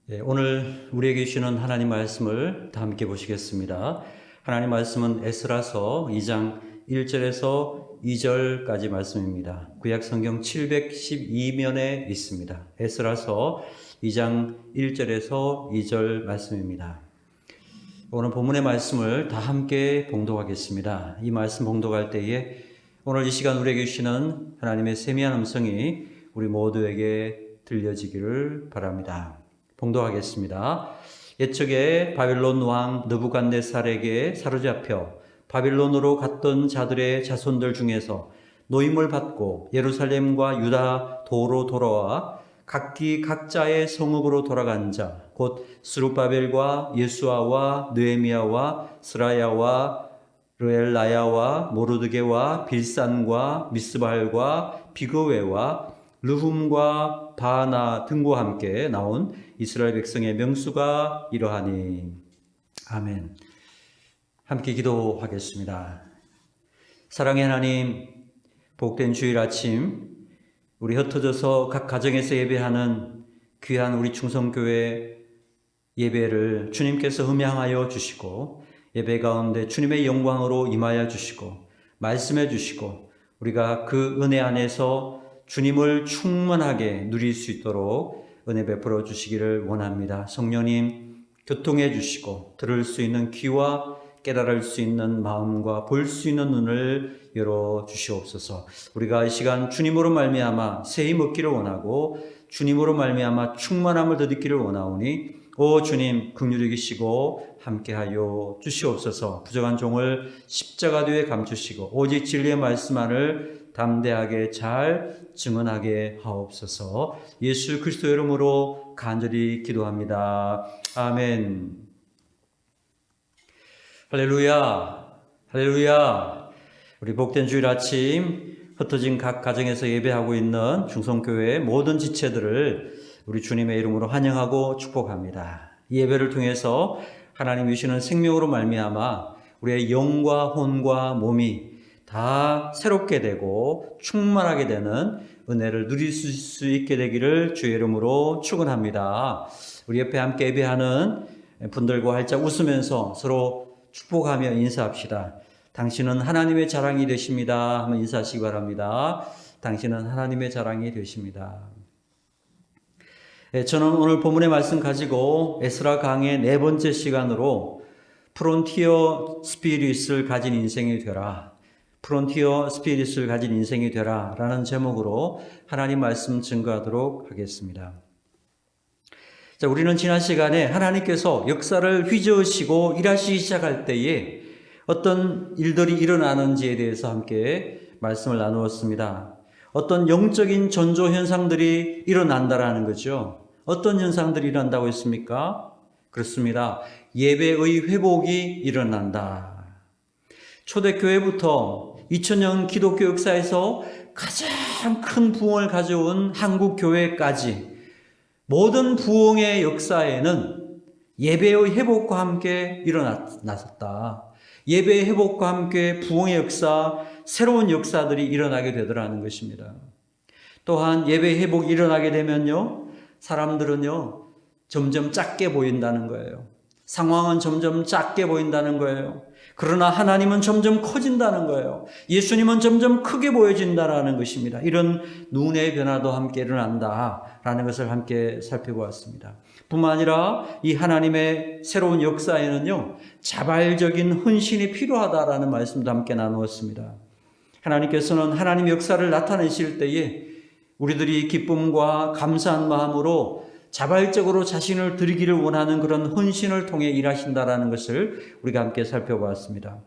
오늘 우리에게 주시는 하나님 말씀을 다 함께 보시겠습니다. 하나님 말씀은 에스라서 2장 1절에서 2절까지 말씀입니다. 구약 성경 712면에 있습니다. 에스라서 2장 1절에서 2절 말씀입니다. 오늘 본문의 말씀을 다 함께 봉독하겠습니다. 이 말씀 봉독할 때에 오늘 이 시간 우리에게 주시는 하나님의 세미한 음성이 우리 모두에게 들려지기를 바랍니다. 봉독하겠습니다. 옛적에 바빌론 왕 느부갓네살에게 사로잡혀 바빌론으로 갔던 자들의 자손들 중에서 노임을 받고 예루살렘과 유다 도로 돌아와 각기 각자의 성읍으로 돌아간 자, 곧 스룹바벨과 예수아와 느헤미야와 스라야와 르엘라야와 모르드게와 빌산과 미스발과 비그웨와 르훔과 바나 등과 함께 나온 이스라엘 백성의 명수가 이러하니. 아멘. 함께 기도하겠습니다. 사랑의 하나님, 복된 주일 아침 우리 흩어져서 각 가정에서 예배하는 귀한 우리 충성교회 예배를 주님께서 흠양하여 주시고 예배 가운데 주님의 영광으로 임하여 주시고 말씀해 주시고 우리가 그 은혜 안에서 주님을 충만하게 누릴 수 있도록 은혜 베풀어 주시기를 원합니다. 성령님 교통해 주시고 들을 수 있는 귀와 깨달을 수 있는 마음과 볼 수 있는 눈을 열어 주시옵소서. 우리가 이 시간 주님으로 말미암아 새 힘 얻기를 원하고 주님으로 말미암아 충만함을 더듬기를 원하오니 오 주님 긍휼히 계시고 함께하여 주시옵소서. 부족한 종을 십자가 뒤에 감추시고 오직 진리의 말씀만을 담대하게 잘 증언하게 하옵소서. 예수 그리스도 이름으로 간절히 기도합니다. 아멘. 할렐루야, 할렐루야. 우리 복된 주일 아침 흩어진 각 가정에서 예배하고 있는 충성교회의 모든 지체들을 우리 주님의 이름으로 환영하고 축복합니다. 이 예배를 통해서 하나님 주시는 생명으로 말미암아 우리의 영과 혼과 몸이 다 새롭게 되고 충만하게 되는 은혜를 누릴 수 있게 되기를 주의 이름으로 축원합니다. 우리 옆에 함께 예배하는 분들과 활짝 웃으면서 서로 축복하며 인사합시다. 당신은 하나님의 자랑이 되십니다. 한번 인사하시기 바랍니다. 당신은 하나님의 자랑이 되십니다. 저는 오늘 본문의 말씀 가지고 에스라 강의 네 번째 시간으로 프론티어 스피릿을 가진 인생이 되라. 프론티어 스피릿을 가진 인생이 되라 라는 제목으로 하나님 말씀 증거하도록 하겠습니다. 자, 우리는 지난 시간에 하나님께서 역사를 휘저으시고 일하시기 시작할 때에 어떤 일들이 일어나는지에 대해서 함께 말씀을 나누었습니다. 어떤 영적인 전조 현상들이 일어난다라는 거죠. 어떤 현상들이 일어난다고 했습니까? 그렇습니다. 예배의 회복이 일어난다. 초대교회부터 2000년 기독교 역사에서 가장 큰 부흥을 가져온 한국교회까지 모든 부흥의 역사에는 예배의 회복과 함께 일어났었다. 예배의 회복과 함께 부흥의 역사, 새로운 역사들이 일어나게 되더라는 것입니다. 또한 예배 회복이 일어나게 되면요, 사람들은요, 점점 작게 보인다는 거예요. 상황은 점점 작게 보인다는 거예요. 그러나 하나님은 점점 커진다는 거예요. 예수님은 점점 크게 보여진다는 것입니다. 이런 눈의 변화도 함께 일어난다라는 것을 함께 살펴보았습니다. 뿐만 아니라 이 하나님의 새로운 역사에는요, 자발적인 헌신이 필요하다라는 말씀도 함께 나누었습니다. 하나님께서는 하나님 역사를 나타내실 때에 우리들이 기쁨과 감사한 마음으로 자발적으로 자신을 드리기를 원하는 그런 헌신을 통해 일하신다라는 것을 우리가 함께 살펴보았습니다.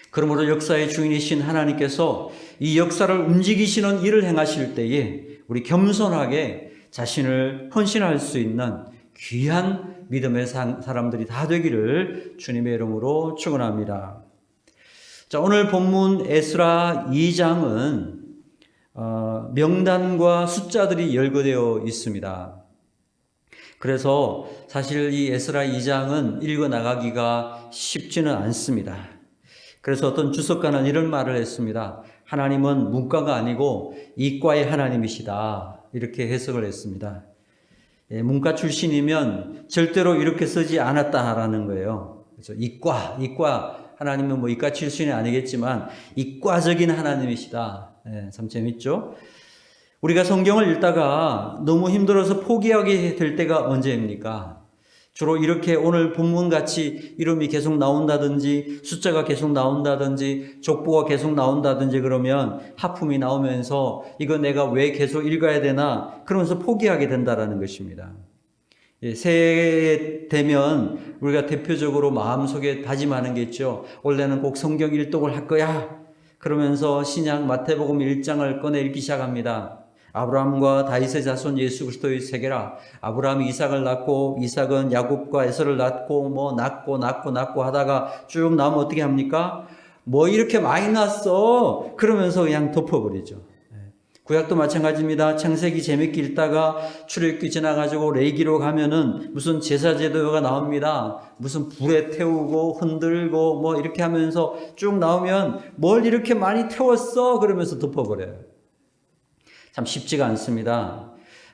그러므로 역사의 주인이신 하나님께서 이 역사를 움직이시는 일을 행하실 때에 우리 겸손하게 자신을 헌신할 수 있는 귀한 믿음의 사람들이 다 되기를 주님의 이름으로 축원합니다. 자, 오늘 본문 에스라 2장은 명단과 숫자들이 열거되어 있습니다. 그래서 사실 이 에스라 2장은 읽어나가기가 쉽지는 않습니다. 그래서 어떤 주석가는 이런 말을 했습니다. 하나님은 문과가 아니고 이과의 하나님이시다. 이렇게 해석을 했습니다. 문과 출신이면 절대로 이렇게 쓰지 않았다라는 거예요. 그래서 이과 하나님은 뭐 이과 출신이 아니겠지만 이과적인 하나님이시다. 참 재밌죠? 우리가 성경을 읽다가 너무 힘들어서 포기하게 될 때가 언제입니까? 주로 이렇게 오늘 본문같이 이름이 계속 나온다든지 숫자가 계속 나온다든지 족보가 계속 나온다든지 그러면 하품이 나오면서 이거 내가 왜 계속 읽어야 되나 그러면서 포기하게 된다라는 것입니다. 새해 되면 우리가 대표적으로 마음속에 다짐하는 게 있죠. 올해는 꼭 성경 일독을 할 거야. 그러면서 신약 마태복음 1장을 꺼내 읽기 시작합니다. 아브라함과 다윗의 자손 예수 그리스도의 세계라. 아브라함이 이삭을 낳고 이삭은 야곱과 에서를 낳고 뭐 낳고 하다가 쭉 나오면 어떻게 합니까? 뭐 이렇게 많이 낳았어. 그러면서 그냥 덮어버리죠. 구약도 마찬가지입니다. 창세기 재밌게 읽다가 출애굽기 지나가지고 레위기로 가면은 무슨 제사 제도가 나옵니다. 무슨 불에 태우고 흔들고 뭐 이렇게 하면서 쭉 나오면 뭘 이렇게 많이 태웠어? 그러면서 덮어버려요. 참 쉽지가 않습니다.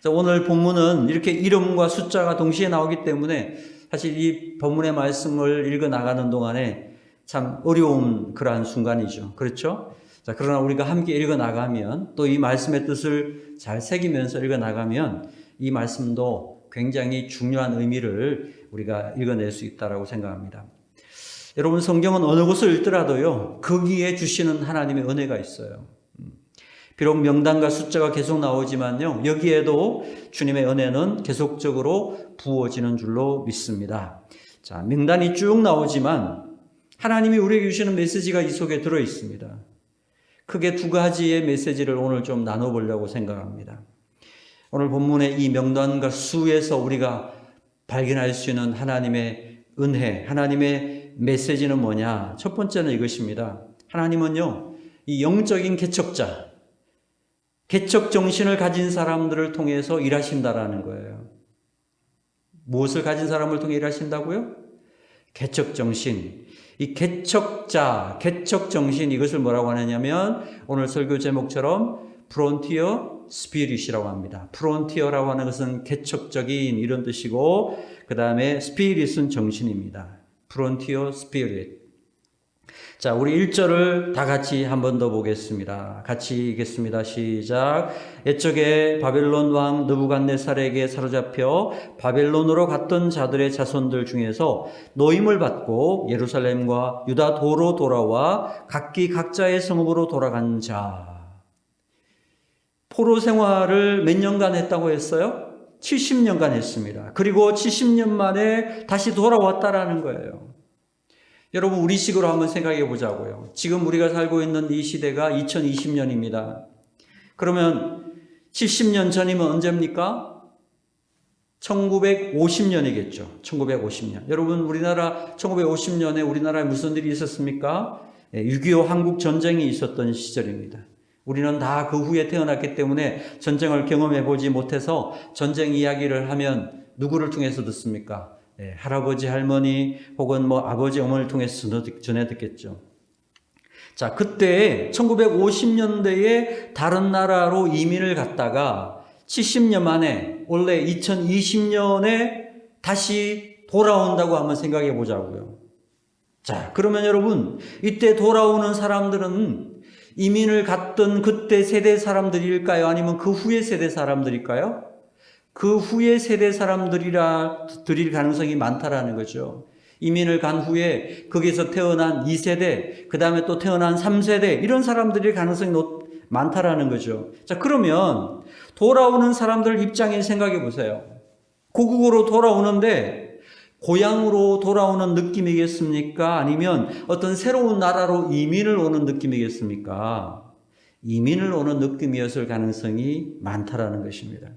오늘 본문은 이렇게 이름과 숫자가 동시에 나오기 때문에 사실 이 본문의 말씀을 읽어 나가는 동안에 참 어려운 그러한 순간이죠. 그렇죠? 자, 그러나 우리가 함께 읽어 나가면 또 이 말씀의 뜻을 잘 새기면서 읽어 나가면 이 말씀도 굉장히 중요한 의미를 우리가 읽어낼 수 있다고 생각합니다. 여러분 성경은 어느 곳을 읽더라도요. 거기에 주시는 하나님의 은혜가 있어요. 비록 명단과 숫자가 계속 나오지만요. 여기에도 주님의 은혜는 계속적으로 부어지는 줄로 믿습니다. 자, 명단이 쭉 나오지만 하나님이 우리에게 주시는 메시지가 이 속에 들어 있습니다. 크게 두 가지의 메시지를 오늘 좀 나눠보려고 생각합니다. 오늘 본문의 이 명단과 수에서 우리가 발견할 수 있는 하나님의 은혜, 하나님의 메시지는 뭐냐? 첫 번째는 이것입니다. 하나님은요, 이 영적인 개척자, 개척 정신을 가진 사람들을 통해서 일하신다라는 거예요. 무엇을 가진 사람을 통해 일하신다고요? 개척 정신. 이 개척자, 개척 정신 이것을 뭐라고 하느냐면 오늘 설교 제목처럼 프론티어 스피릿이라고 합니다. 프론티어라고 하는 것은 개척적인 이런 뜻이고 그 다음에 스피릿은 정신입니다. 프론티어 스피릿. 자, 우리 1절을 다 같이 한 번 더 보겠습니다. 같이 읽겠습니다. 시작. 옛적에 바벨론 왕 느부갓네살에게 사로잡혀 바벨론으로 갔던 자들의 자손들 중에서 노임을 받고 예루살렘과 유다도로 돌아와 각기 각자의 성읍으로 돌아간 자. 포로 생활을 몇 년간 했다고 했어요? 70년간 했습니다. 그리고 70년 만에 다시 돌아왔다라는 거예요. 여러분 우리식으로 한번 생각해 보자고요. 지금 우리가 살고 있는 이 시대가 2020년입니다. 그러면 70년 전이면 언제입니까? 1950년이겠죠. 1950년. 여러분 우리나라 1950년에 우리나라에 무슨 일이 있었습니까? 6.25 한국 전쟁이 있었던 시절입니다. 우리는 다 그 후에 태어났기 때문에 전쟁을 경험해 보지 못해서 전쟁 이야기를 하면 누구를 통해서 듣습니까? 할아버지, 할머니 혹은 뭐 아버지, 어머니를 통해서 전해 듣겠죠. 자, 그때 1950년대에 다른 나라로 이민을 갔다가 70년 만에 원래 2020년에 다시 돌아온다고 한번 생각해 보자고요. 자, 그러면 여러분 이때 돌아오는 사람들은 이민을 갔던 그때 세대 사람들일까요? 아니면 그 후의 세대 사람들일까요? 그 후의 세대 사람들일 가능성이 많다라는 거죠. 이민을 간 후에 거기서 태어난 2세대, 그 다음에 또 태어난 3세대 이런 사람들일 가능성이 많다라는 거죠. 자, 그러면 돌아오는 사람들 입장에 생각해 보세요. 고국으로 돌아오는데 고향으로 돌아오는 느낌이겠습니까? 아니면 어떤 새로운 나라로 이민을 오는 느낌이겠습니까? 이민을 오는 느낌이었을 가능성이 많다라는 것입니다.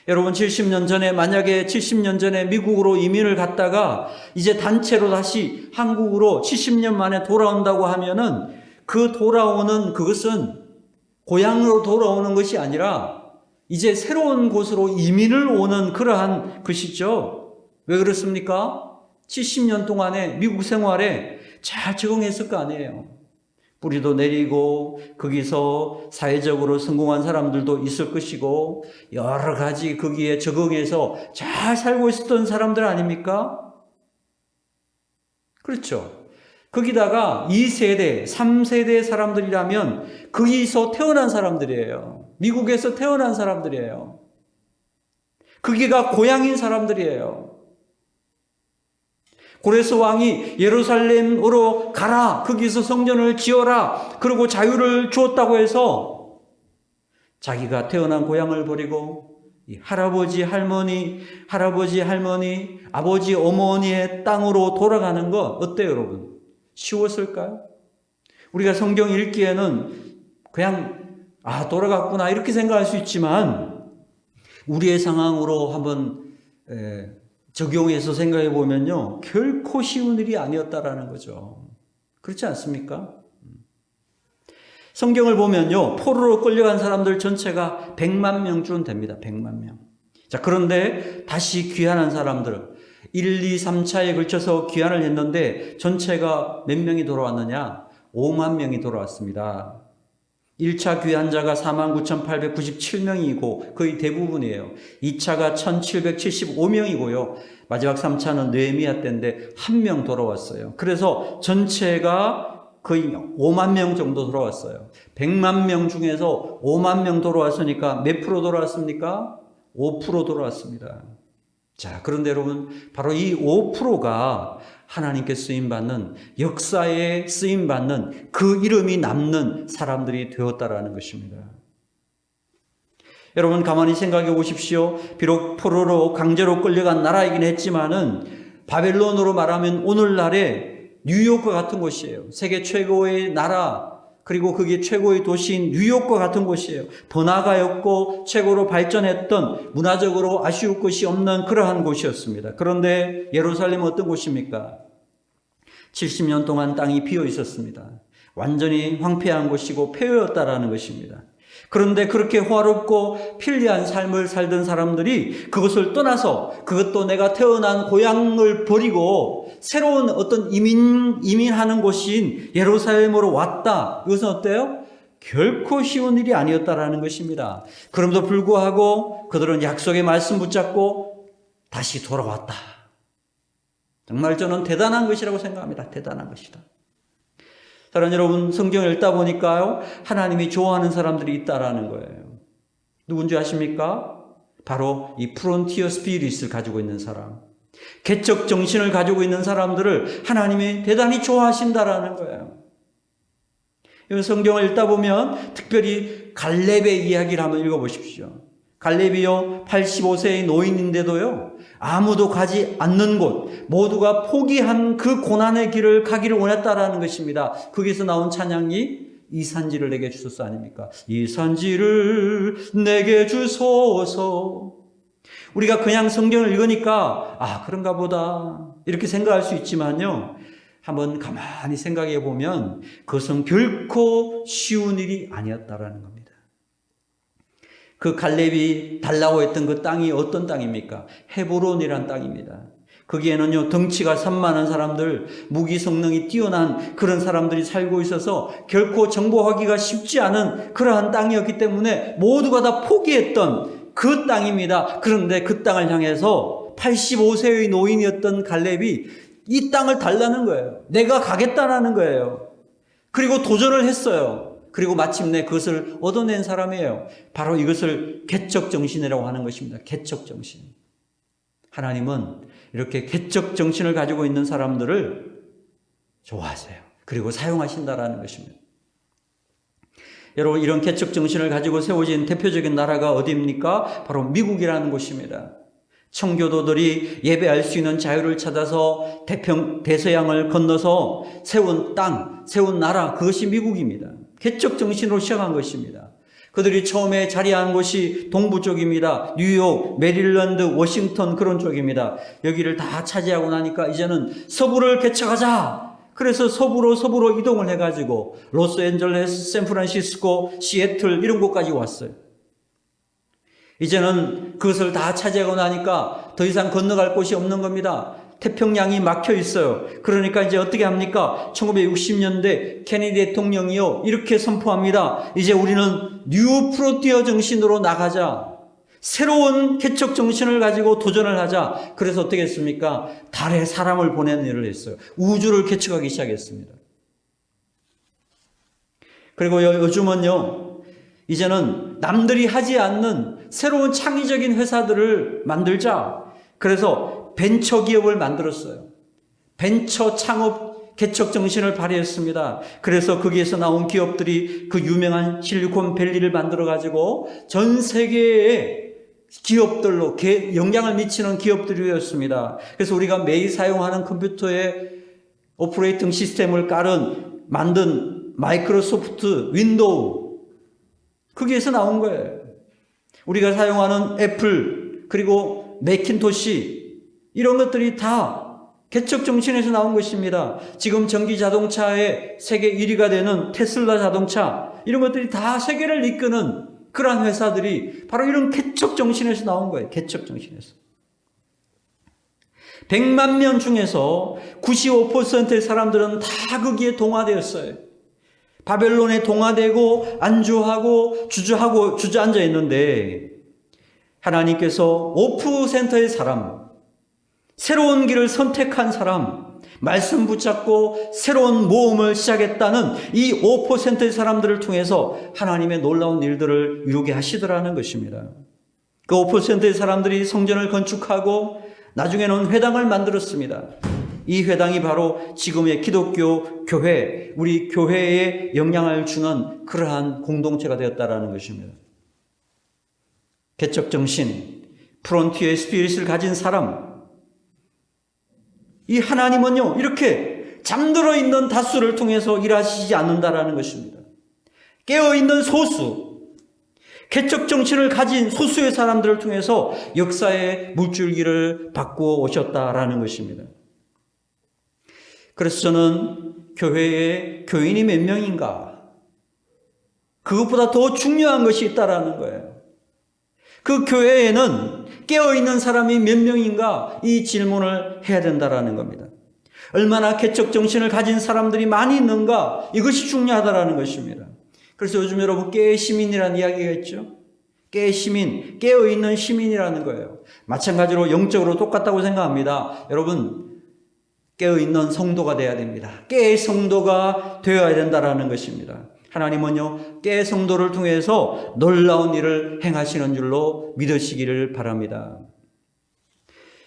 여러분 70년 전에 만약에 70년 전에 미국으로 이민을 갔다가 이제 단체로 다시 한국으로 70년 만에 돌아온다고 하면은 그 돌아오는 그것은 고향으로 돌아오는 것이 아니라 이제 새로운 곳으로 이민을 오는 그러한 것이죠. 왜 그렇습니까? 70년 동안의 미국 생활에 잘 적응했을 거 아니에요. 뿌리도 내리고 거기서 사회적으로 성공한 사람들도 있을 것이고 여러 가지 거기에 적응해서 잘 살고 있었던 사람들 아닙니까? 그렇죠. 거기다가 2세대, 3세대 사람들이라면 거기서 태어난 사람들이에요. 미국에서 태어난 사람들이에요. 거기가 고향인 사람들이에요. 고레스 왕이 예루살렘으로 가라, 거기서 성전을 지어라, 그리고 자유를 주었다고 해서 자기가 태어난 고향을 버리고 할아버지 할머니, 아버지 어머니의 땅으로 돌아가는 거 어때요, 여러분? 쉬웠을까요? 우리가 성경 읽기에는 그냥 돌아갔구나 이렇게 생각할 수 있지만 우리의 상황으로 한번 적용해서 생각해 보면요, 결코 쉬운 일이 아니었다라는 거죠. 그렇지 않습니까? 성경을 보면요, 포로로 끌려간 사람들 전체가 100만 명쯤 됩니다. 100만 명. 자, 그런데 다시 귀환한 사람들 1, 2, 3차에 걸쳐서 귀환을 했는데 전체가 몇 명이 돌아왔느냐? 5만 명이 돌아왔습니다. 1차 귀환자가 49,897명이고 거의 대부분이에요. 2차가 1,775명이고요. 마지막 3차는 느헤미야 때인데 1명 돌아왔어요. 그래서 전체가 거의 5만 명 정도 돌아왔어요. 100만 명 중에서 5만 명 돌아왔으니까 몇 프로 돌아왔습니까? 5% 돌아왔습니다. 자, 그런데 여러분, 바로 이 5%가 하나님께 쓰임받는, 역사에 쓰임받는 그 이름이 남는 사람들이 되었다라는 것입니다. 여러분, 가만히 생각해 보십시오. 비록 포로로 강제로 끌려간 나라이긴 했지만은 바벨론으로 말하면 오늘날의 뉴욕과 같은 곳이에요. 세계 최고의 나라, 그리고 그게 최고의 도시인 뉴욕과 같은 곳이에요. 번화가였고 최고로 발전했던, 문화적으로 아쉬울 것이 없는 그러한 곳이었습니다. 그런데 예루살렘은 어떤 곳입니까? 70년 동안 땅이 비어 있었습니다. 완전히 황폐한 곳이고 폐허였다라는 것입니다. 그런데 그렇게 호화롭고 편리한 삶을 살던 사람들이 그것을 떠나서, 그것도 내가 태어난 고향을 버리고 새로운 어떤 이민하는 곳인 예루살렘으로 왔다. 이것은 어때요? 결코 쉬운 일이 아니었다라는 것입니다. 그럼에도 불구하고 그들은 약속의 말씀 붙잡고 다시 돌아왔다. 정말 저는 대단한 것이라고 생각합니다. 대단한 것이다. 사랑하는 여러분, 성경을 읽다 보니까요, 하나님이 좋아하는 사람들이 있다라는 거예요. 누군지 아십니까? 바로 이 프론티어 스피릿을 가지고 있는 사람, 개척 정신을 가지고 있는 사람들을 하나님이 대단히 좋아하신다라는 거예요. 성경을 읽다 보면 특별히 갈렙의 이야기를 한번 읽어보십시오. 갈렙이요, 85세의 노인인데도요, 아무도 가지 않는 곳, 모두가 포기한 그 고난의 길을 가기를 원했다라는 것입니다. 거기서 나온 찬양이 이 산지를 내게 주소서 아닙니까? 이 산지를 내게 주소서. 우리가 그냥 성경을 읽으니까 그런가 보다 이렇게 생각할 수 있지만요, 한번 가만히 생각해 보면 그것은 결코 쉬운 일이 아니었다라는 겁니다. 그 갈렙이 달라고 했던 그 땅이 어떤 땅입니까? 헤브론이란 땅입니다. 거기에는요, 덩치가 산만한 사람들, 무기 성능이 뛰어난 그런 사람들이 살고 있어서 결코 정복하기가 쉽지 않은 그러한 땅이었기 때문에 모두가 다 포기했던 그 땅입니다. 그런데 그 땅을 향해서 85세의 노인이었던 갈렙이 이 땅을 달라는 거예요. 내가 가겠다라는 거예요. 그리고 도전을 했어요. 그리고 마침내 그것을 얻어낸 사람이에요. 바로 이것을 개척 정신이라고 하는 것입니다. 개척 정신. 하나님은 이렇게 개척 정신을 가지고 있는 사람들을 좋아하세요. 그리고 사용하신다라는 것입니다. 여러분, 이런 개척 정신을 가지고 세워진 대표적인 나라가 어디입니까? 바로 미국이라는 곳입니다. 청교도들이 예배할 수 있는 자유를 찾아서 대서양을 건너서 세운 땅, 세운 나라, 그것이 미국입니다. 개척 정신으로 시작한 것입니다. 그들이 처음에 자리한 곳이 동부 쪽입니다. 뉴욕, 메릴랜드, 워싱턴 그런 쪽입니다. 여기를 다 차지하고 나니까 이제는 서부를 개척하자. 그래서 서부로 이동을 해가지고 로스앤젤레스, 샌프란시스코, 시애틀 이런 곳까지 왔어요. 이제는 그것을 다 차지하고 나니까 더 이상 건너갈 곳이 없는 겁니다. 태평양이 막혀 있어요. 그러니까 이제 어떻게 합니까? 1960년대 케네디 대통령이요, 이렇게 선포합니다. 이제 우리는 뉴 프론티어 정신으로 나가자. 새로운 개척 정신을 가지고 도전을 하자. 그래서 어떻게 했습니까? 달에 사람을 보내는 일을 했어요. 우주를 개척하기 시작했습니다. 그리고 요즘은요, 이제는 남들이 하지 않는 새로운 창의적인 회사들을 만들자. 그래서 벤처 기업을 만들었어요. 벤처 창업 개척 정신을 발휘했습니다. 그래서 거기에서 나온 기업들이 그 유명한 실리콘밸리를 만들어가지고 전 세계의 기업들로 영향을 미치는 기업들이 되었습니다. 그래서 우리가 매일 사용하는 컴퓨터에 오퍼레이팅 시스템을 만든 마이크로소프트 윈도우, 거기에서 나온 거예요. 우리가 사용하는 애플, 그리고 매킨토시, 이런 것들이 다 개척 정신에서 나온 것입니다. 지금 전기 자동차의 세계 1위가 되는 테슬라 자동차, 이런 것들이 다 세계를 이끄는 그러한 회사들이 바로 이런 개척 정신에서 나온 거예요. 개척 정신에서. 100만 명 중에서 95%의 사람들은 다 거기에 동화되었어요. 바벨론에 동화되고 안주하고 주저앉아 있는데, 하나님께서 5%의 사람, 새로운 길을 선택한 사람, 말씀 붙잡고 새로운 모험을 시작했다는 이 5%의 사람들을 통해서 하나님의 놀라운 일들을 이루게 하시더라는 것입니다. 그 5%의 사람들이 성전을 건축하고 나중에는 회당을 만들었습니다. 이 회당이 바로 지금의 기독교 교회, 우리 교회에 영향을 주는 그러한 공동체가 되었다는 것입니다. 개척 정신, 프론티어의 스피릿을 가진 사람, 이 하나님은요, 이렇게 잠들어 있는 다수를 통해서 일하시지 않는다라는 것입니다. 깨어있는 소수, 개척 정신을 가진 소수의 사람들을 통해서 역사의 물줄기를 바꾸어 오셨다라는 것입니다. 그래서 저는 교회에 교인이 몇 명인가? 그것보다 더 중요한 것이 있다라는 거예요. 그 교회에는 깨어있는 사람이 몇 명인가? 이 질문을 해야 된다라는 겁니다. 얼마나 개척 정신을 가진 사람들이 많이 있는가? 이것이 중요하다라는 것입니다. 그래서 요즘 여러분 깨 시민이라는 이야기가 있죠. 깨 시민, 깨어있는 시민이라는 거예요. 마찬가지로 영적으로 똑같다고 생각합니다. 여러분, 깨어있는 성도가 되어야 됩니다. 깨의 성도가 되어야 된다라는 것입니다. 하나님은요, 깨 성도를 통해서 놀라운 일을 행하시는 줄로 믿으시기를 바랍니다.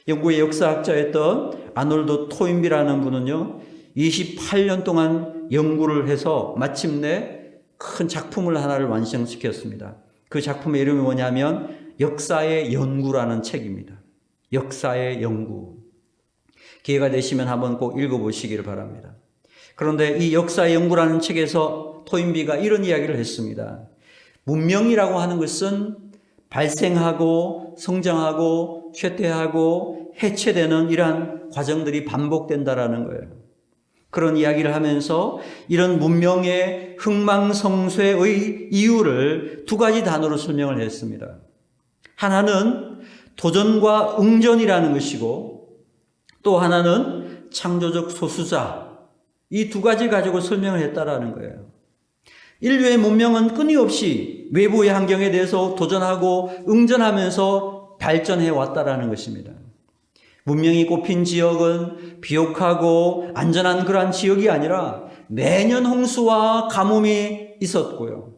영국의 역사학자였던 아놀드 토인비라는 분은요, 28년 동안 연구를 해서 마침내 큰 작품을 하나를 완성시켰습니다. 그 작품의 이름이 뭐냐면 역사의 연구라는 책입니다. 역사의 연구. 기회가 되시면 한번 꼭 읽어보시기를 바랍니다. 그런데 이 역사의 연구라는 책에서 토인비가 이런 이야기를 했습니다. 문명이라고 하는 것은 발생하고 성장하고 쇠퇴하고 해체되는 이러한 과정들이 반복된다라는 거예요. 그런 이야기를 하면서 이런 문명의 흥망성쇠의 이유를 두 가지 단어로 설명을 했습니다. 하나는 도전과 응전이라는 것이고, 또 하나는 창조적 소수자, 이 두 가지 가지고 설명을 했다라는 거예요. 인류의 문명은 끊임없이 외부의 환경에 대해서 도전하고 응전하면서 발전해 왔다라는 것입니다. 문명이 꼽힌 지역은 비옥하고 안전한 그러한 지역이 아니라 매년 홍수와 가뭄이 있었고요.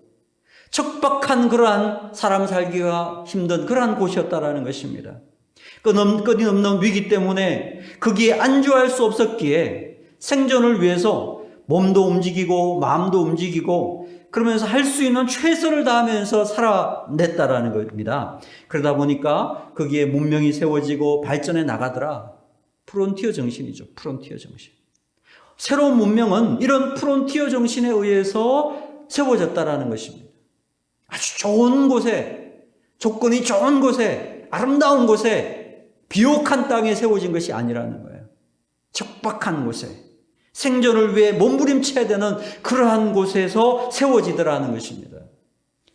척박한 그러한 사람 살기가 힘든 그러한 곳이었다라는 것입니다. 끊임없는 위기 때문에 거기에 안주할 수 없었기에 생존을 위해서 몸도 움직이고 마음도 움직이고 그러면서 할 수 있는 최선을 다하면서 살아냈다라는 겁니다. 그러다 보니까 거기에 문명이 세워지고 발전해 나가더라. 프론티어 정신이죠. 프론티어 정신. 새로운 문명은 이런 프론티어 정신에 의해서 세워졌다라는 것입니다. 아주 좋은 곳에, 조건이 좋은 곳에, 아름다운 곳에, 비옥한 땅에 세워진 것이 아니라는 거예요. 척박한 곳에, 생존을 위해 몸부림쳐야 되는 그러한 곳에서 세워지더라는 것입니다.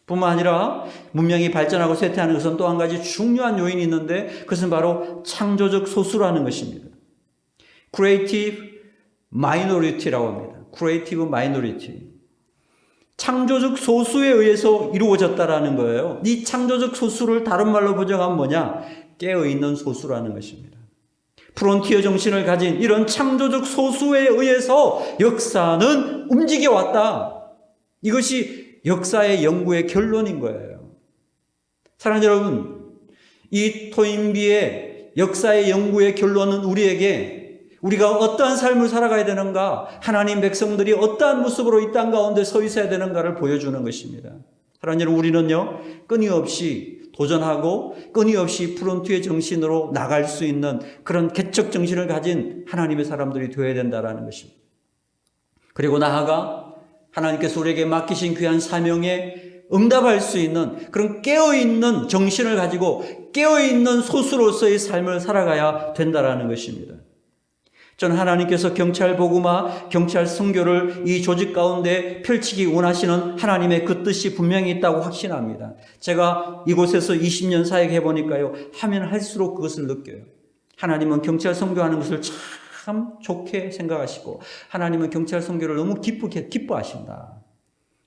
뿐만 아니라 문명이 발전하고 쇠퇴하는 것은 또 한 가지 중요한 요인이 있는데 그것은 바로 창조적 소수라는 것입니다. creative minority라고 합니다. creative minority. 창조적 소수에 의해서 이루어졌다라는 거예요. 이 창조적 소수를 다른 말로 번역하면 뭐냐? 깨어있는 소수라는 것입니다. 프론티어 정신을 가진 이런 창조적 소수에 의해서 역사는 움직여왔다. 이것이 역사의 연구의 결론인 거예요. 사랑하는 여러분, 이 토인비의 역사의 연구의 결론은 우리가 어떠한 삶을 살아가야 되는가, 하나님 백성들이 어떠한 모습으로 이 땅 가운데 서 있어야 되는가를 보여주는 것입니다. 사랑하는 여러분, 우리는요, 끊임없이 도전하고 끊임없이 프론트의 정신으로 나갈 수 있는 그런 개척 정신을 가진 하나님의 사람들이 되어야 된다는 것입니다. 그리고 나아가 하나님께서 우리에게 맡기신 귀한 사명에 응답할 수 있는 그런 깨어있는 정신을 가지고 깨어있는 소수로서의 삶을 살아가야 된다는 것입니다. 저는 하나님께서 경찰 복음화, 경찰 선교를 이 조직 가운데 펼치기 원하시는 하나님의 그 뜻이 분명히 있다고 확신합니다. 제가 이곳에서 20년 사역해 보니까요, 하면 할수록 그것을 느껴요. 하나님은 경찰 선교하는 것을 참 좋게 생각하시고 하나님은 경찰 선교를 너무 기뻐하신다.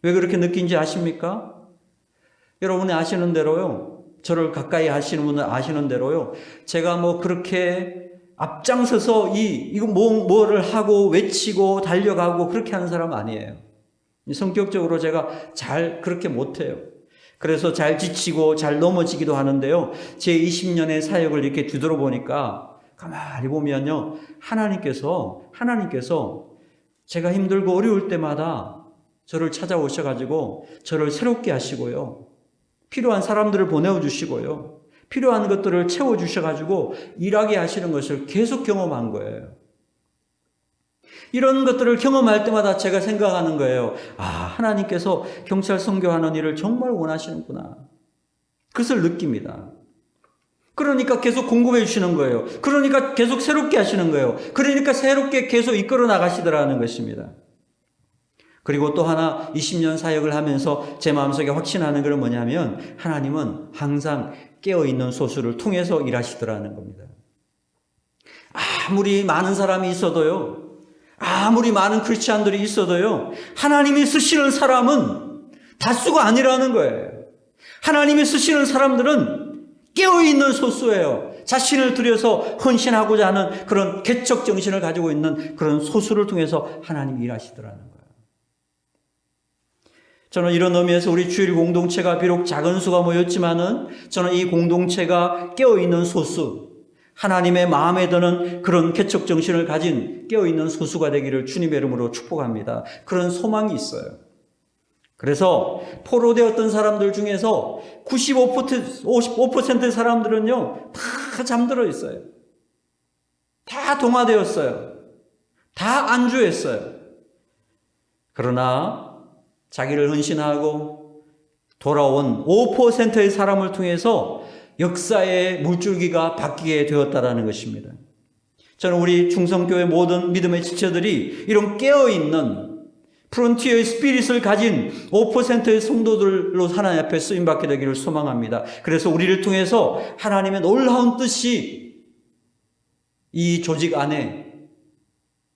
왜 그렇게 느낀지 아십니까? 여러분이 아시는 대로요, 저를 가까이 아시는 분은 아시는 대로요, 제가 그렇게 앞장서서 이거 뭐를 하고 외치고 달려가고 그렇게 하는 사람 아니에요. 성격적으로 제가 잘 그렇게 못해요. 그래서 잘 지치고 잘 넘어지기도 하는데요, 제 20년의 사역을 이렇게 뒤돌아보니까 가만히 보면요, 하나님께서 제가 힘들고 어려울 때마다 저를 찾아오셔가지고 저를 새롭게 하시고요, 필요한 사람들을 보내주시고요, 필요한 것들을 채워주셔가지고 일하게 하시는 것을 계속 경험한 거예요. 이런 것들을 경험할 때마다 제가 생각하는 거예요. 하나님께서 경찰 선교하는 일을 정말 원하시는구나. 그것을 느낍니다. 그러니까 계속 공급해 주시는 거예요. 그러니까 계속 새롭게 하시는 거예요. 그러니까 새롭게 계속 이끌어 나가시더라는 것입니다. 그리고 또 하나 20년 사역을 하면서 제 마음속에 확신하는 것은 뭐냐면, 하나님은 항상 깨어있는 소수를 통해서 일하시더라는 겁니다. 아무리 많은 사람이 있어도요, 아무리 많은 크리스찬들이 있어도요, 하나님이 쓰시는 사람은 다수가 아니라는 거예요. 하나님이 쓰시는 사람들은 깨어있는 소수예요. 자신을 들여서 헌신하고자 하는 그런 개척 정신을 가지고 있는 그런 소수를 통해서 하나님이 일하시더라는 거예요. 저는 이런 의미에서 우리 주일 공동체가 비록 작은 수가 모였지만은 저는 이 공동체가 깨어있는 소수, 하나님의 마음에 드는 그런 개척 정신을 가진 깨어있는 소수가 되기를 주님의 이름으로 축복합니다. 그런 소망이 있어요. 그래서 포로되었던 사람들 중에서 55%의 사람들은요, 다 잠들어 있어요. 다 동화되었어요. 다 안주했어요. 그러나 자기를 헌신하고 돌아온 5%의 사람을 통해서 역사의 물줄기가 바뀌게 되었다는 것입니다. 저는 우리 충성교회 모든 믿음의 지체들이 이런 깨어있는 프론티어의 스피릿을 가진 5%의 성도들로 하나님 앞에 쓰임받게 되기를 소망합니다. 그래서 우리를 통해서 하나님의 놀라운 뜻이 이 조직 안에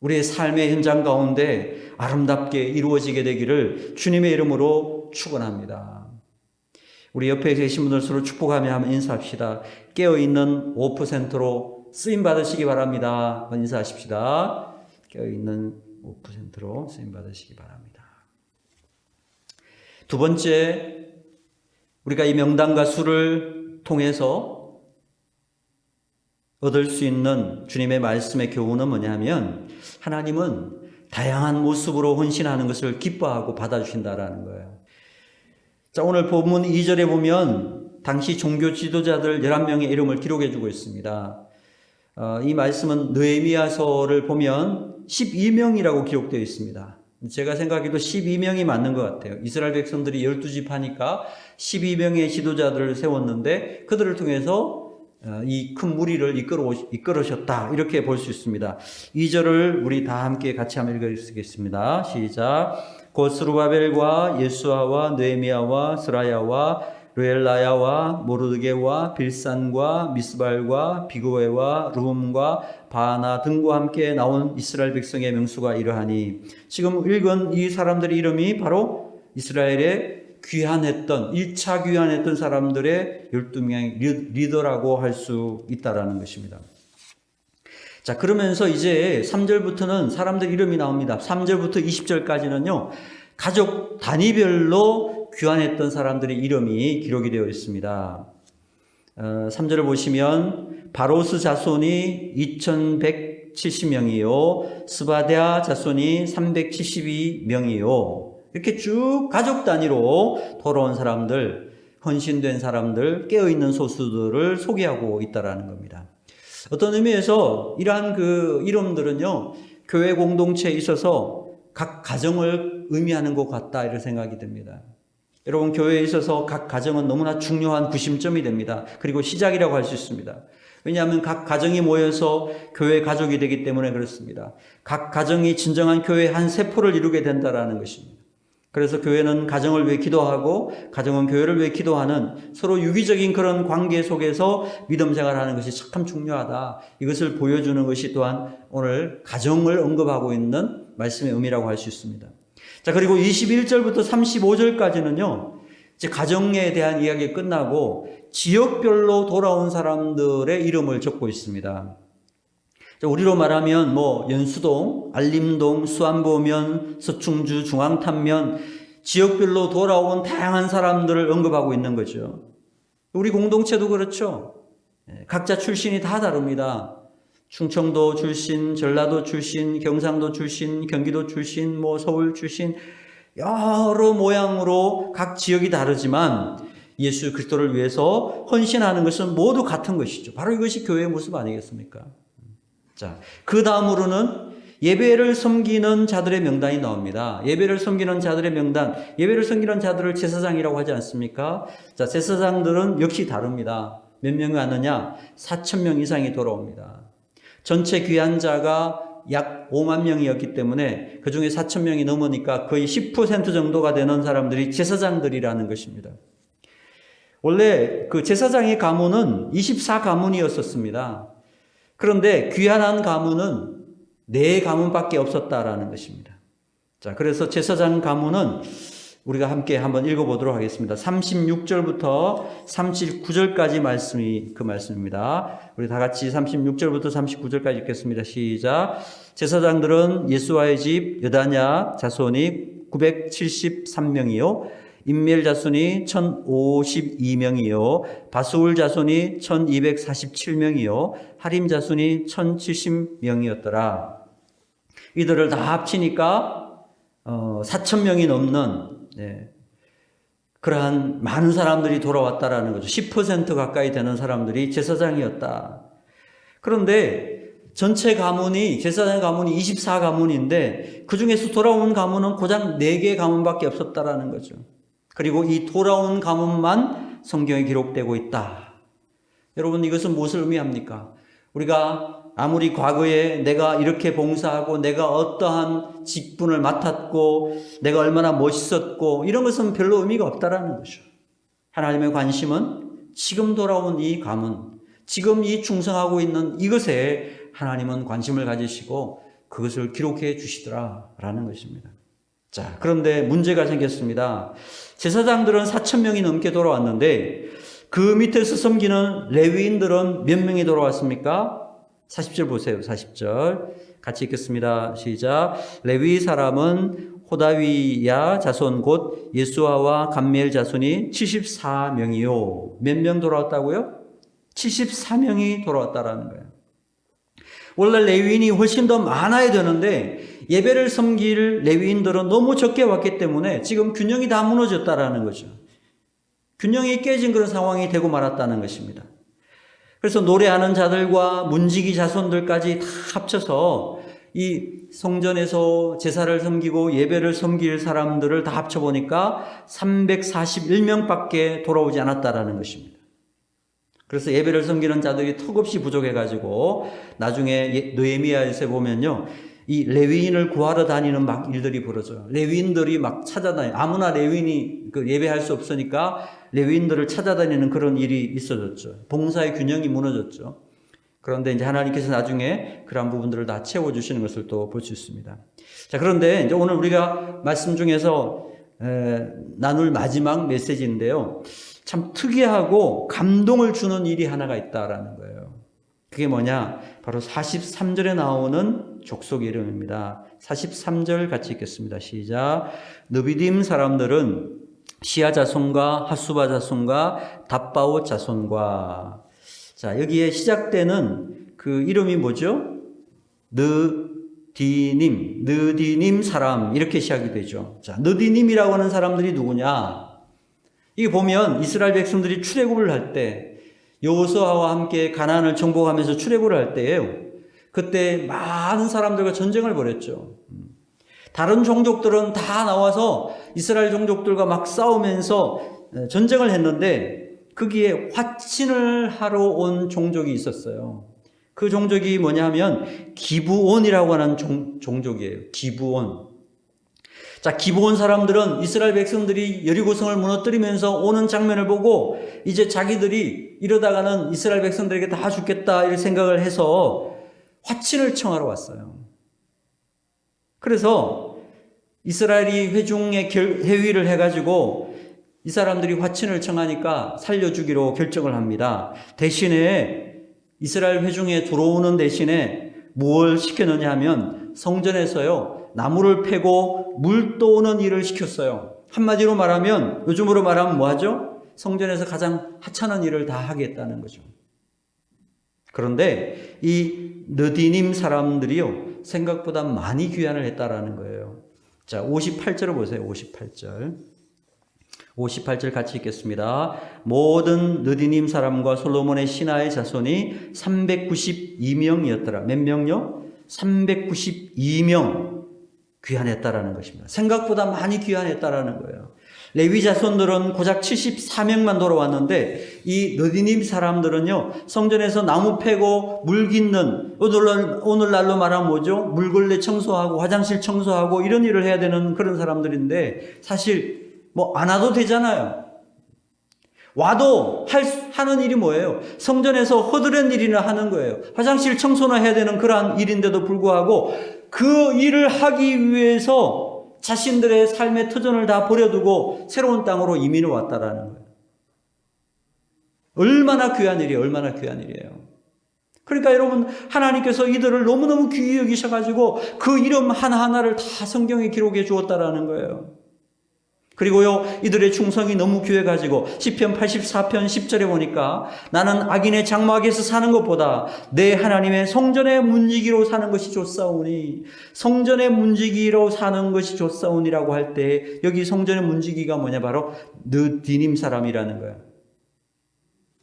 우리의 삶의 현장 가운데 아름답게 이루어지게 되기를 주님의 이름으로 축원합니다. 우리 옆에 계신 분들 서로 축복하며 한번 인사합시다. 깨어있는 5%로 쓰임받으시기 바랍니다. 인사하십시다. 깨어있는 5%로 쓰임받으시기 바랍니다. 두 번째, 우리가 이 명단과 수를 통해서 얻을 수 있는 주님의 말씀의 교훈은 뭐냐면, 하나님은 다양한 모습으로 헌신하는 것을 기뻐하고 받아주신다라는 거예요. 자, 오늘 본문 2절에 보면 당시 종교 지도자들 11명의 이름을 기록해 주고 있습니다. 이 말씀은 느헤미야서를 보면 12명이라고 기록되어 있습니다. 제가 생각해도 12명이 맞는 것 같아요. 이스라엘 백성들이 12집 하니까 12명의 지도자들을 세웠는데 그들을 통해서 이 큰 무리를 이끌으셨다, 이렇게 볼 수 있습니다. 2절을 우리 다 함께 같이 한번 읽어주시겠습니다. 시작. 곧 스루바벨과 예수아와 느헤미야와 스라야와 르엘라야와 모르드게와 빌산과 미스발과 비그웨와 룸과 바나 등과 함께 나온 이스라엘 백성의 명수가 이러하니, 지금 읽은 이 사람들의 이름이 바로 이스라엘의 귀환했던 1차 귀환했던 사람들의 12명의 리더라고 할 수 있다라는 것입니다. 자, 그러면서 이제 3절부터는 사람들 이름이 나옵니다. 3절부터 20절까지는요, 가족 단위별로 귀환했던 사람들의 이름이 기록이 되어 있습니다. 3절을 보시면 바로스 자손이 2170명이요 스바데아 자손이 372명이요, 이렇게 쭉 가족 단위로 돌아온 사람들, 헌신된 사람들, 깨어있는 소수들을 소개하고 있다라는 겁니다. 어떤 의미에서 이러한 그 이름들은요, 교회 공동체에 있어서 각 가정을 의미하는 것 같다, 이런 생각이 듭니다. 여러분, 교회에 있어서 각 가정은 너무나 중요한 구심점이 됩니다. 그리고 시작이라고 할 수 있습니다. 왜냐하면 각 가정이 모여서 교회 가족이 되기 때문에 그렇습니다. 각 가정이 진정한 교회의 한 세포를 이루게 된다는 것입니다. 그래서 교회는 가정을 위해 기도하고 가정은 교회를 위해 기도하는 서로 유기적인 그런 관계 속에서 믿음 생활하는 것이 참 중요하다. 이것을 보여주는 것이 또한 오늘 가정을 언급하고 있는 말씀의 의미라고 할 수 있습니다. 자, 그리고 21절부터 35절까지는요, 이제 가정에 대한 이야기가 끝나고 지역별로 돌아온 사람들의 이름을 적고 있습니다. 우리로 말하면 연수동, 알림동, 수안보면, 서충주, 중앙탄면, 지역별로 돌아온 다양한 사람들을 언급하고 있는 거죠. 우리 공동체도 그렇죠. 각자 출신이 다 다릅니다. 충청도 출신, 전라도 출신, 경상도 출신, 경기도 출신, 서울 출신, 여러 모양으로 각 지역이 다르지만 예수 그리스도를 위해서 헌신하는 것은 모두 같은 것이죠. 바로 이것이 교회의 모습 아니겠습니까? 자, 그 다음으로는 예배를 섬기는 자들의 명단이 나옵니다. 예배를 섬기는 자들의 명단, 예배를 섬기는 자들을 제사장이라고 하지 않습니까? 자, 제사장들은 역시 다릅니다. 몇 명이 왔느냐? 4,000명 이상이 돌아옵니다. 전체 귀환자가 약 5만 명이었기 때문에 그 중에 4,000명이 넘으니까 거의 10% 정도가 되는 사람들이 제사장들이라는 것입니다. 원래 그 제사장의 가문은 24가문이었었습니다. 그런데 귀환한 가문은 4가문밖에 없었다라는 것입니다. 자, 그래서 제사장 가문은 우리가 함께 한번 읽어보도록 하겠습니다. 36절부터 39절까지 말씀이 그 말씀입니다. 우리 다 같이 36절부터 39절까지 읽겠습니다. 시작. 제사장들은 예수와의 집 여다냐 자손이 973명이요 임멜 자손이 1052명이요 바수울 자손이 1247명이요 하림 자손이 1070명이었더라. 이들을 다 합치니까 4,000명이 넘는 그러한 많은 사람들이 돌아왔다라는 거죠. 10% 가까이 되는 사람들이 제사장이었다. 그런데 전체 가문이, 제사장 가문이 24가문인데 그 중에서 돌아온 가문은 고작 4개의 가문밖에 없었다라는 거죠. 그리고 이 돌아온 가문만 성경에 기록되고 있다. 여러분, 이것은 무엇을 의미합니까? 우리가 아무리 과거에 내가 이렇게 봉사하고 내가 어떠한 직분을 맡았고 내가 얼마나 멋있었고 이런 것은 별로 의미가 없다라는 거죠. 하나님의 관심은 지금 돌아온 이 가문, 지금 이 충성하고 있는 이것에 하나님은 관심을 가지시고 그것을 기록해 주시더라라는 것입니다. 자, 그런데 문제가 생겼습니다. 제사장들은 4,000명이 넘게 돌아왔는데 그 밑에서 섬기는 레위인들은 몇 명이 돌아왔습니까? 40절 보세요. 40절 같이 읽겠습니다. 시작. 레위 사람은 호다위야 자손 곧 예수아와 감미엘 자손이 74명이요. 몇 명 돌아왔다고요? 74명이 돌아왔다라는 거예요. 원래 레위인이 훨씬 더 많아야 되는데 예배를 섬길 레위인들은 너무 적게 왔기 때문에 지금 균형이 다 무너졌다라는 거죠. 균형이 깨진 그런 상황이 되고 말았다는 것입니다. 그래서 노래하는 자들과 문지기 자손들까지 다 합쳐서 이 성전에서 제사를 섬기고 예배를 섬길 사람들을 다 합쳐보니까 341명밖에 돌아오지 않았다라는 것입니다. 그래서 예배를 섬기는 자들이 턱없이 부족해가지고 나중에 느헤미야에서 보면요, 이 레위인을 구하러 다니는 막 일들이 벌어져요. 레위인들이 막 찾아다녀요. 아무나 레위인이 예배할 수 없으니까 레위인들을 찾아다니는 그런 일이 있어졌죠. 봉사의 균형이 무너졌죠. 그런데 이제 하나님께서 나중에 그러한 부분들을 다 채워주시는 것을 또 볼 수 있습니다. 자, 그런데 이제 오늘 우리가 말씀 중에서 나눌 마지막 메시지인데요. 참 특이하고 감동을 주는 일이 하나가 있다라는 거예요. 그게 뭐냐? 바로 43절에 나오는 족속의 이름입니다. 43절 같이 읽겠습니다. 시작. 느비딤 사람들은 시아 자손과 하수바 자손과 답바옷 자손과. 자, 여기에 시작되는 그 이름이 뭐죠? 느디님 사람, 이렇게 시작이 되죠. 자, 느디님이라고 하는 사람들이 누구냐? 이게 보면 이스라엘 백성들이 출애굽을 할 때, 여호수아와 함께 가나안을 정복하면서 출애굽을 할 때예요. 그때 많은 사람들과 전쟁을 벌였죠. 다른 종족들은 다 나와서 이스라엘 종족들과 막 싸우면서 전쟁을 했는데 거기에 화친을 하러 온 종족이 있었어요. 그 종족이 뭐냐면 기브온이라고 하는 종족이에요. 기브온. 자, 기브온 사람들은 이스라엘 백성들이 여리고성을 무너뜨리면서 오는 장면을 보고 이제 자기들이 이러다가는 이스라엘 백성들에게 다 죽겠다 이렇게 생각을 해서 화친을 청하러 왔어요. 그래서 이스라엘이 회중에 회의를 해가지고 이 사람들이 화친을 청하니까 살려주기로 결정을 합니다. 대신에 이스라엘 회중에 들어오는 대신에 뭘 시켰느냐 하면 성전에서요, 나무를 패고 물 떠오는 일을 시켰어요. 한마디로 말하면, 요즘으로 말하면 뭐 하죠? 성전에서 가장 하찮은 일을 다 하겠다는 거죠. 그런데 이 느디님 사람들이요, 생각보다 많이 귀환을 했다라는 거예요. 자, 58절을 보세요. 58절 같이 읽겠습니다. 모든 느디님 사람과 솔로몬의 신하의 자손이 392명이었더라. 몇 명요? 392명 귀환했다라는 것입니다. 생각보다 많이 귀환했다라는 거예요. 레위 자손들은 고작 74명만 돌아왔는데 이 느디님 사람들은요, 성전에서 나무 패고 물 깃는, 오늘날로 말하면 뭐죠? 물걸레 청소하고 화장실 청소하고 이런 일을 해야 되는 그런 사람들인데, 사실 뭐 안 와도 되잖아요. 와도 하는 일이 뭐예요? 성전에서 허드렛 일이나 하는 거예요. 화장실 청소나 해야 되는 그러한 일인데도 불구하고 그 일을 하기 위해서 자신들의 삶의 터전을 다 버려두고 새로운 땅으로 이민을 왔다라는 거예요. 얼마나 귀한 일이에요. 얼마나 귀한 일이에요. 그러니까 여러분, 하나님께서 이들을 너무너무 귀히 여기셔가지고 그 이름 하나하나를 다 성경에 기록해 주었다라는 거예요. 그리고요, 이들의 충성이 너무 귀해가지고 시편 84편 10절에 보니까 나는 악인의 장막에서 사는 것보다 내 하나님의 성전의 문지기로 사는 것이 좋사오니, 성전의 문지기로 사는 것이 좋사오니라고 할 때 여기 성전의 문지기가 뭐냐? 바로 느디님 사람이라는 거예요.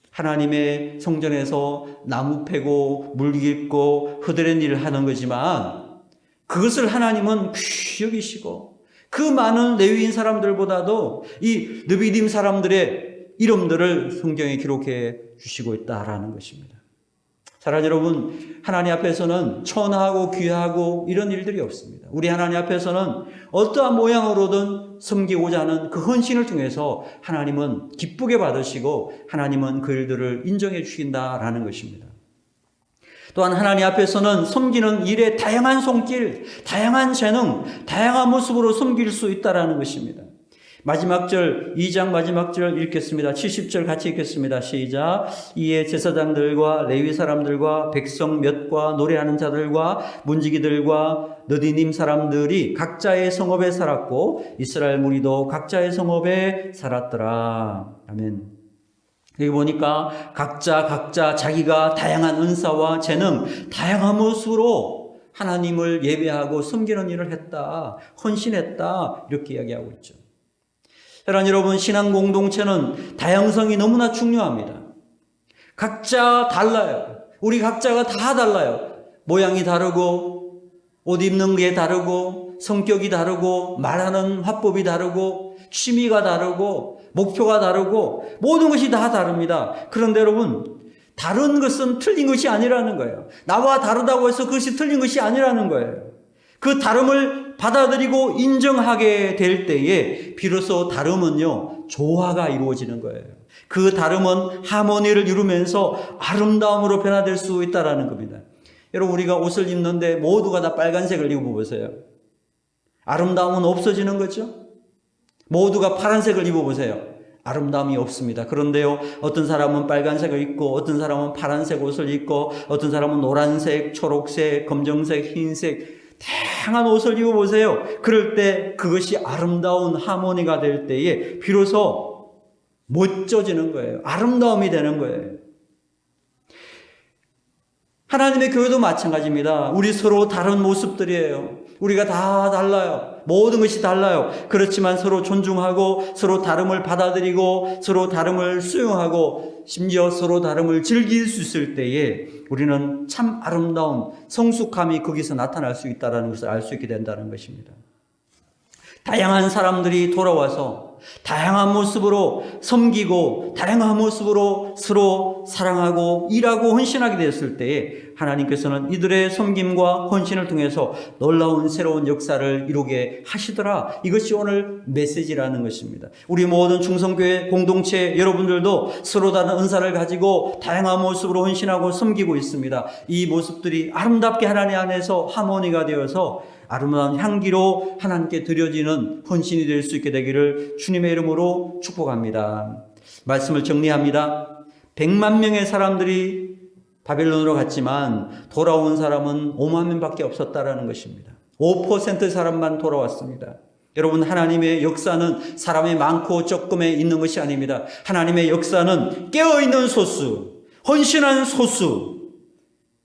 하나님의 성전에서 나무 패고 물 깃고 허드렛 일을 하는 거지만 그것을 하나님은 귀히 여기시고 그 많은 레위인 사람들보다도 이 느비딤 사람들의 이름들을 성경에 기록해 주시고 있다라는 것입니다. 사랑하는 여러분, 하나님 앞에서는 천하고 귀하고 이런 일들이 없습니다. 우리 하나님 앞에서는 어떠한 모양으로든 섬기고자 하는 그 헌신을 통해서 하나님은 기쁘게 받으시고 하나님은 그 일들을 인정해 주신다라는 것입니다. 또한 하나님 앞에서는 섬기는 일의 다양한 손길, 다양한 재능, 다양한 모습으로 섬길 수 있다는 것입니다. 마지막 절, 2장 마지막 절 읽겠습니다. 70절 같이 읽겠습니다. 시작. 이에 제사장들과 레위 사람들과 백성 몇과 노래하는 자들과 문지기들과 느디님 사람들이 각자의 성읍에 살았고 이스라엘 무리도 각자의 성읍에 살았더라. 아멘. 여기 보니까 각자 자기가 다양한 은사와 재능, 다양한 모습으로 하나님을 예배하고 섬기는 일을 했다, 헌신했다, 이렇게 이야기하고 있죠. 사랑하는 여러분, 신앙 공동체는 다양성이 너무나 중요합니다. 각자 달라요. 우리 각자가 다 달라요. 모양이 다르고, 옷 입는 게 다르고, 성격이 다르고, 말하는 화법이 다르고, 취미가 다르고, 목표가 다르고 모든 것이 다 다릅니다. 그런데 여러분, 다른 것은 틀린 것이 아니라는 거예요. 나와 다르다고 해서 그것이 틀린 것이 아니라는 거예요. 그 다름을 받아들이고 인정하게 될 때에 비로소 다름은요, 조화가 이루어지는 거예요. 그 다름은 하모니를 이루면서 아름다움으로 변화될 수 있다는 겁니다. 여러분, 우리가 옷을 입는데 모두가 다 빨간색을 입어보세요. 아름다움은 없어지는 거죠. 모두가 파란색을 입어보세요. 아름다움이 없습니다. 그런데요, 어떤 사람은 빨간색을 입고, 어떤 사람은 파란색 옷을 입고, 어떤 사람은 노란색, 초록색, 검정색, 흰색, 다양한 옷을 입어보세요. 그럴 때 그것이 아름다운 하모니가 될 때에 비로소 멋져지는 거예요. 아름다움이 되는 거예요. 하나님의 교회도 마찬가지입니다. 우리 서로 다른 모습들이에요. 우리가 다 달라요. 모든 것이 달라요. 그렇지만 서로 존중하고 서로 다름을 받아들이고 서로 다름을 수용하고 심지어 서로 다름을 즐길 수 있을 때에 우리는 참 아름다운 성숙함이 거기서 나타날 수 있다는 것을 알 수 있게 된다는 것입니다. 다양한 사람들이 돌아와서 다양한 모습으로 섬기고 다양한 모습으로 서로 사랑하고 일하고 헌신하게 되었을 때에 하나님께서는 이들의 섬김과 헌신을 통해서 놀라운 새로운 역사를 이루게 하시더라. 이것이 오늘 메시지라는 것입니다. 우리 모든 충성교회 공동체 여러분들도 서로 다른 은사를 가지고 다양한 모습으로 헌신하고 섬기고 있습니다. 이 모습들이 아름답게 하나님 안에서 하모니가 되어서 아름다운 향기로 하나님께 드려지는 헌신이 될 수 있게 되기를 주님의 이름으로 축복합니다. 말씀을 정리합니다. 100만 명의 사람들이 바벨론으로 갔지만 돌아온 사람은 5만 명밖에 없었다라는 것입니다. 5% 사람만 돌아왔습니다. 여러분, 하나님의 역사는 사람이 많고 적음에 있는 것이 아닙니다. 하나님의 역사는 깨어있는 소수, 헌신한 소수,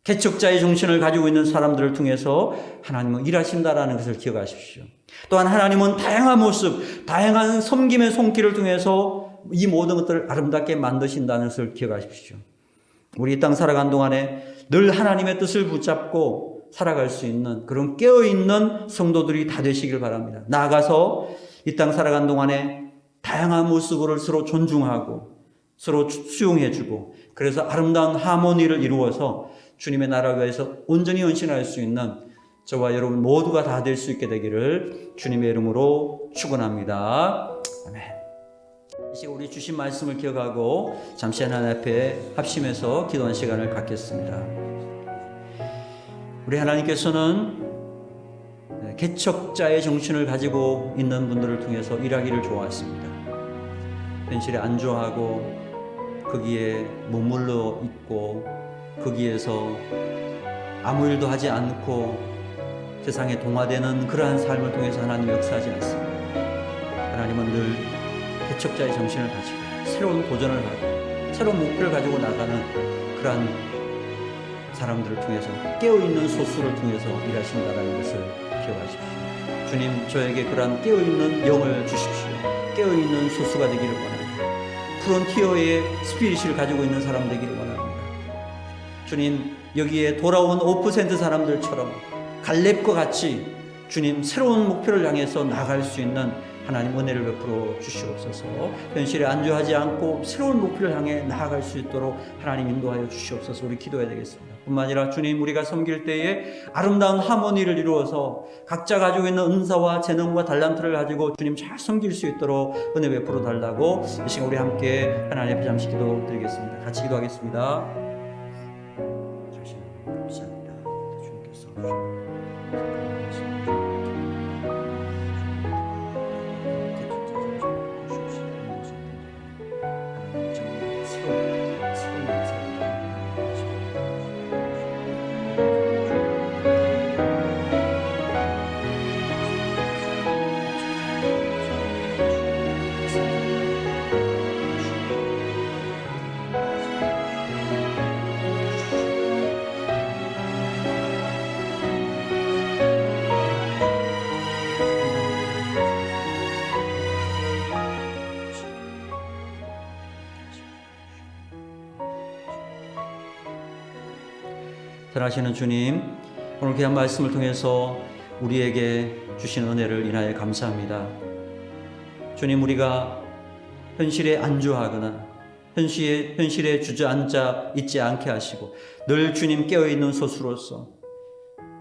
개척자의 정신을 가지고 있는 사람들을 통해서 하나님은 일하신다라는 것을 기억하십시오. 또한 하나님은 다양한 모습, 다양한 섬김의 손길을 통해서 이 모든 것들을 아름답게 만드신다는 것을 기억하십시오. 우리 이 땅 살아간 동안에 늘 하나님의 뜻을 붙잡고 살아갈 수 있는 그런 깨어있는 성도들이 다 되시길 바랍니다. 나아가서 이 땅 살아간 동안에 다양한 모습을 서로 존중하고 서로 수용해주고 그래서 아름다운 하모니를 이루어서 주님의 나라 위해서 온전히 헌신할 수 있는 저와 여러분 모두가 다 될 수 있게 되기를 주님의 이름으로 축원합니다. 아멘. 이 시간 우리 주신 말씀을 기억하고 잠시 하나님 앞에 합심해서 기도하는 시간을 갖겠습니다. 우리 하나님께서는 개척자의 정신을 가지고 있는 분들을 통해서 일하기를 좋아하십니다. 현실에 안주하고 거기에 머물러 있고 거기에서 아무 일도 하지 않고 세상에 동화되는 그러한 삶을 통해서 하나님 역사하지 않습니다. 하나님은 늘 개척자의 정신을 가지고 새로운 도전을 하고 새로운 목표를 가지고 나가는 그러한 사람들을 통해서 깨어있는 소수를 통해서 일하신다는 것을 기억하십시오. 주님, 저에게 그러한 깨어있는 영을 주십시오. 깨어있는 소수가 되기를 원합니다. 프론티어의 스피릿을 가지고 있는 사람 되기를 원합니다. 주님, 여기에 돌아온 5% 사람들처럼 갈렙과 같이 주님 새로운 목표를 향해서 나아갈 수 있는 하나님 은혜를 베풀어 주시옵소서. 현실에 안주하지 않고 새로운 목표를 향해 나아갈 수 있도록 하나님 인도하여 주시옵소서. 우리 기도해야 되겠습니다. 뿐만 아니라 주님, 우리가 섬길 때에 아름다운 하모니를 이루어서 각자 가지고 있는 은사와 재능과 달란트를 가지고 주님 잘 섬길 수 있도록 은혜 베풀어 달라고 이 시간 우리 함께 하나님 앞에 잠시 기도 드리겠습니다. 같이 기도하겠습니다. 감사합니다. 주님께서 선하시는 주님, 오늘 귀한 말씀을 통해서 우리에게 주신 은혜를 인하여 감사합니다. 주님, 우리가 현실에 안주하거나 현실에 주저앉아 있지 않게 하시고 늘 주님 깨어있는 소수로서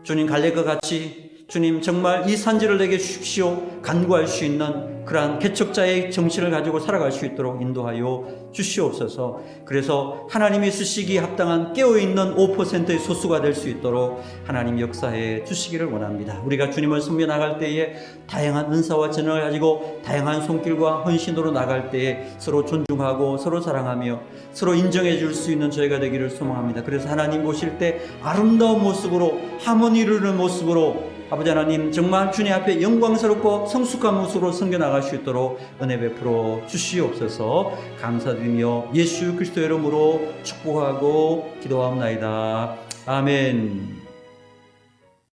주님 갈렙과 같이 주님 정말 이 산지를 내게 주십시오. 간구할 수 있는 그러한 개척자의 정신을 가지고 살아갈 수 있도록 인도하여 주시옵소서. 그래서 하나님이 쓰시기에 합당한 깨어있는 5%의 소수가 될 수 있도록 하나님 역사해 주시기를 원합니다. 우리가 주님을 섬겨 나갈 때에 다양한 은사와 재능을 가지고 다양한 손길과 헌신으로 나갈 때에 서로 존중하고 서로 사랑하며 서로 인정해 줄 수 있는 저희가 되기를 소망합니다. 그래서 하나님 보실 때 아름다운 모습으로 하모니를 이루는 모습으로 아버지 하나님 정말 주님 앞에 영광스럽고 성숙한 모습으로 섬겨 나갈 수 있도록 은혜 베풀어 주시옵소서. 감사드리며 예수 그리스도 이름으로 축복하고 기도하옵나이다. 아멘.